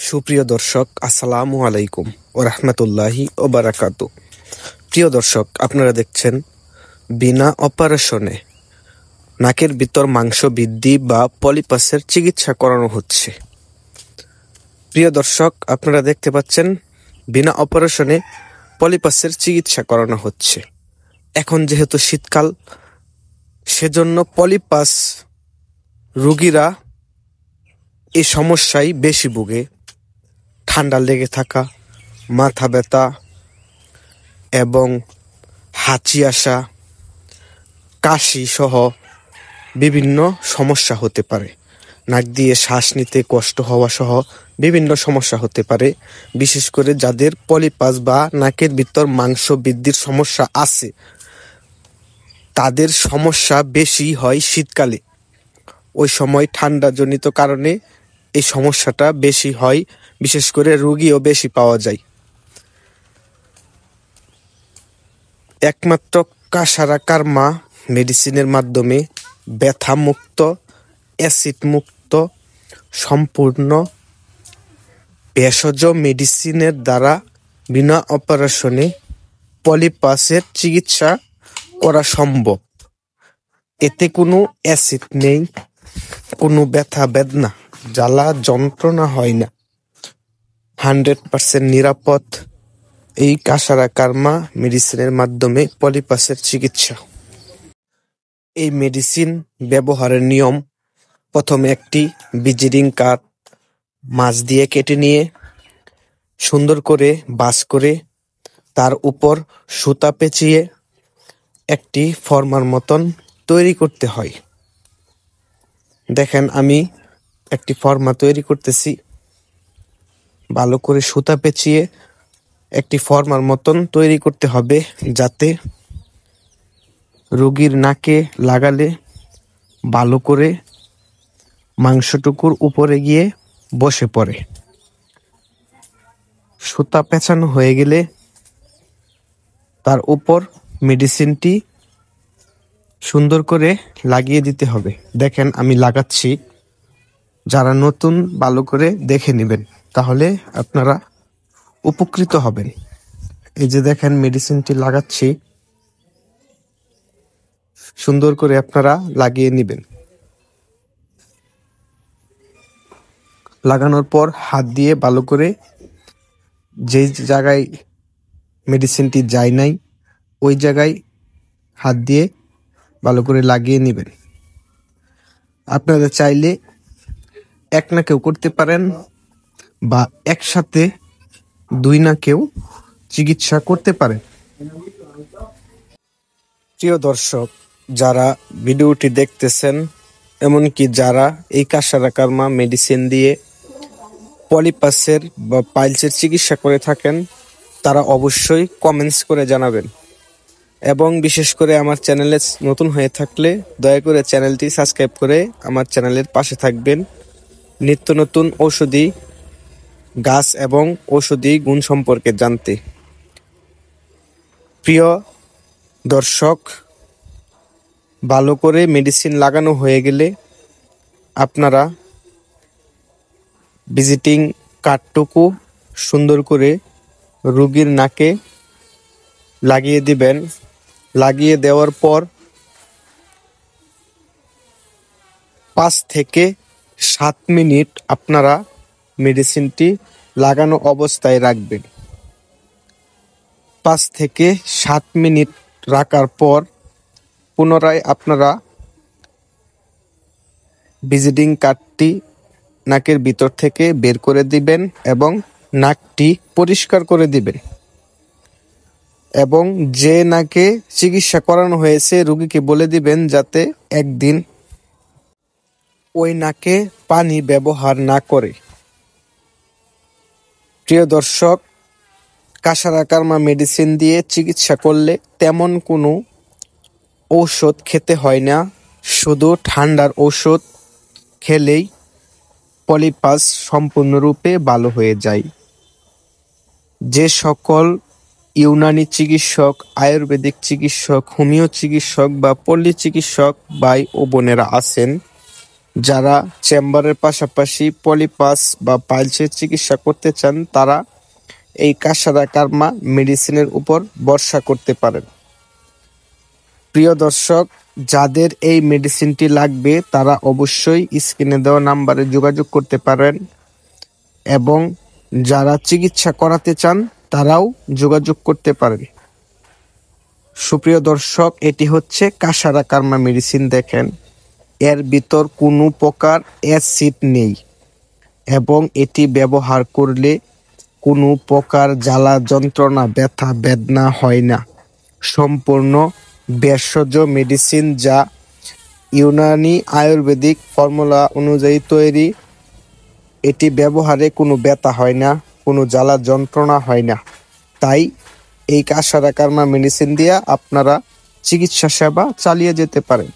সুপ্রিয় দর্শক, আসসালামু আলাইকুম ওয়া রাহমাতুল্লাহি ওয়া বারাকাতু। প্রিয় দর্শক, আপনারা দেখছেন বিনা অপারেশনে নাকের ভিতর মাংস বৃদ্ধি বা পলিপাসের চিকিৎসা করানো হচ্ছে। প্রিয় দর্শক, আপনারা দেখতে পাচ্ছেন বিনা অপারেশনে পলিপাসের চিকিৎসা করানো হচ্ছে। এখন যেহেতু শীতকাল, সেজন্য পলিপাস রোগীরা এই সমস্যায় বেশি ভোগে। ঠান্ডা লেগে থাকা, মাথা ব্যথা এবং হাঁচি আসা, কাশি সহ বিভিন্ন সমস্যা হতে পারে। নাক দিয়ে শ্বাস নিতে কষ্ট হওয়া সহ বিভিন্ন সমস্যা হতে পারে। বিশেষ করে যাদের পলিপাস বা নাকের ভিতর মাংস বৃদ্ধির সমস্যা আছে, তাদের সমস্যা বেশি হয় শীতকালে। ওই সময় ঠান্ডাজনিত কারণে এই সমস্যাটা বেশি হয়, বিশেষ করে রোগীও বেশি পাওয়া যায়। একমাত্র কাসারা কার্মা মেডিসিনের মাধ্যমে ব্যথা মুক্ত, অ্যাসিড মুক্ত, সম্পূর্ণ ভেষজ মেডিসিনের দ্বারা বিনা অপারেশনে পলিপাসের চিকিৎসা করা সম্ভব। এতে কোনো অ্যাসিড নেই, কোনো ব্যথা বেদনা জ্বালা যন্ত্রণা হয় না। 100% নিরাপদ এই কাসারা কার্মা মেডিসিনের মাধ্যমে পলিপাসের চিকিৎসা। এই মেডিসিন ব্যবহারের নিয়ম: প্রথমে একটি ভিজিটিং কার্ড মাছ দিয়ে কেটে নিয়ে সুন্দর করে বাস করে তার উপর সুতা পেঁচিয়ে একটি ফর্মার মতন তৈরি করতে হয়। দেখেন, আমি একটি ফর্মা তৈরি করতেছি। ভালো করে সুতা পেঁচিয়ে একটি ফর্মার মতন তৈরি করতে হবে, যাতে রোগীর নাকে লাগালে ভালো করে মাংসটুকুর উপরে গিয়ে বসে পড়ে। সুতা পেঁচানো হয়ে গেলে তার উপর মেডিসিনটি সুন্দর করে লাগিয়ে দিতে হবে। দেখেন, আমি লাগাচ্ছি। যারা নতুন, ভালো করে দেখে নেবেন, তাহলে আপনারা উপকৃত হবেন। এই যে দেখেন, মেডিসিনটি লাগাচ্ছি। সুন্দর করে আপনারা লাগিয়ে নেবেন। লাগানোর পর হাত দিয়ে ভালো করে যে জায়গায় মেডিসিনটি যায় নাই, ওই জায়গায় হাত দিয়ে ভালো করে লাগিয়ে নেবেন। আপনারা চাইলে এক নাকেও করতে পারেন বা একসাথে দুই নাকেও চিকিৎসা করতে পারেন। প্রিয় দর্শক, যারা ভিডিওটি দেখতেছেন, এমনকি যারা এই কাসারা কার্মা মেডিসিন দিয়ে পলিপাসের বা পাইলসের চিকিৎসা করে থাকেন, তারা অবশ্যই কমেন্টস করে জানাবেন। এবং বিশেষ করে আমার চ্যানেলে নতুন হয়ে থাকলে দয়া করে চ্যানেলটি সাবস্ক্রাইব করে আমার চ্যানেলের পাশে থাকবেন, নিত্য নতুন ঔষধি গাছ এবং ঔষধি গুণ সম্পর্কে জানতে। প্রিয় দর্শক, ভালো করে মেডিসিন লাগানো হয়ে গেলে আপনারা ভিজিটিং কার্ডটুকু সুন্দর করে রোগীর নাকে লাগিয়ে দিবেন। লাগিয়ে দেওয়ার পর 5 থেকে 7 মিনিট আপনারা মেডিসিনটি লাগানো অবস্থায় রাখবেন। 5 থেকে 7 মিনিট রাখার পর পুনরায় আপনারা ভিজিটিং কার্ডটি নাকের ভিতর থেকে বের করে দিবেন এবং নাকটি পরিষ্কার করে দিবেন। এবং যে নাকে চিকিৎসা করানো হয়েছে, রোগীকে বলে দিবেন যাতে একদিন ওই নাকে পানি ব্যবহার না করে। প্রিয় দর্শক, কাসারা কার্মা মেডিসিন দিয়ে চিকিৎসা করলে তেমন কোনো ঔষধ খেতে হয় না। শুধু ঠান্ডার ঔষধ খেলেই পলিপাস সম্পূর্ণরূপে ভালো হয়ে যায়। যে সকল ইউনানি চিকিৎসক, আয়ুর্বেদিক চিকিৎসক, হোমিও চিকিৎসক বা পল্লী চিকিৎসক ভাই ও বোনেরা আছেন, যারা চেম্বারের পাশাপাশি পলিপাস বা পাইলসের চিকিৎসা করতে চান তারা এই কাসারা কার্মা মেডিসিনের উপর ভরসা করতে পারেন। প্রিয় দর্শক, যাদের এই মেডিসিনটি লাগবে তারা অবশ্যই স্ক্রিনে দেওয়া নাম্বারে যোগাযোগ করতে পারেন এবং যারা চিকিৎসা করাতে চান তারাও যোগাযোগ করতে পারেন। সুপ্রিয় দর্শক, এটি হচ্ছে কাসারা কার্মা মেডিসিন। দেখেন, এর ভিতর কোনো প্রকার অ্যাসিড নেই এবং এটি ব্যবহার করলে কোনো প্রকার জ্বালা যন্ত্রণা ব্যথা বেদনা হয় না। সম্পূর্ণ ভেষজ মেডিসিন যা ইউনানি আয়ুর্বেদিক ফর্মুলা অনুযায়ী তৈরি। এটি ব্যবহারে কোনো ব্যথা হয় না, কোনো জ্বালা যন্ত্রণা হয় না। তাই এই কাসারা কার্মা মেডিসিন দিয়ে আপনারা চিকিৎসা সেবা চালিয়ে যেতে পারেন।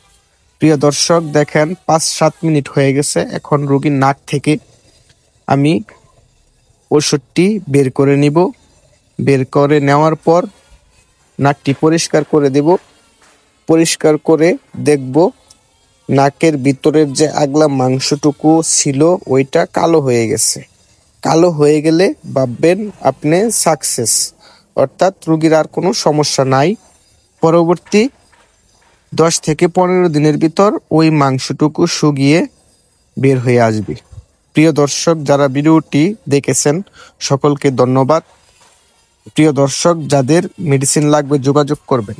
প্রিয় দর্শক, দেখেন 5-7 মিনিট হয়ে গেছে। এখন রোগীর নাক থেকে আমি ওষুধটি বের করে নিব। বের করে নেওয়ার পর নাকটি পরিষ্কার করে দেব। পরিষ্কার করে দেখব নাকের ভিতরের যে আগলা মাংসটুকু ছিল ওইটা কালো হয়ে গেছে। কালো হয়ে গেলে ভাববেন আপনি সাকসেস, অর্থাৎ রোগীর আর কোনো সমস্যা নাই। পরবর্তী 10 থেকে 15 দিনের ভিতর ওই মাংসটুকু শুকিয়ে বের হয়ে আসবে। প্রিয় দর্শক, যারা ভিডিওটি দেখেছেন সকলকে ধন্যবাদ। প্রিয় দর্শক, যাদের মেডিসিন লাগবে যোগাযোগ করবেন।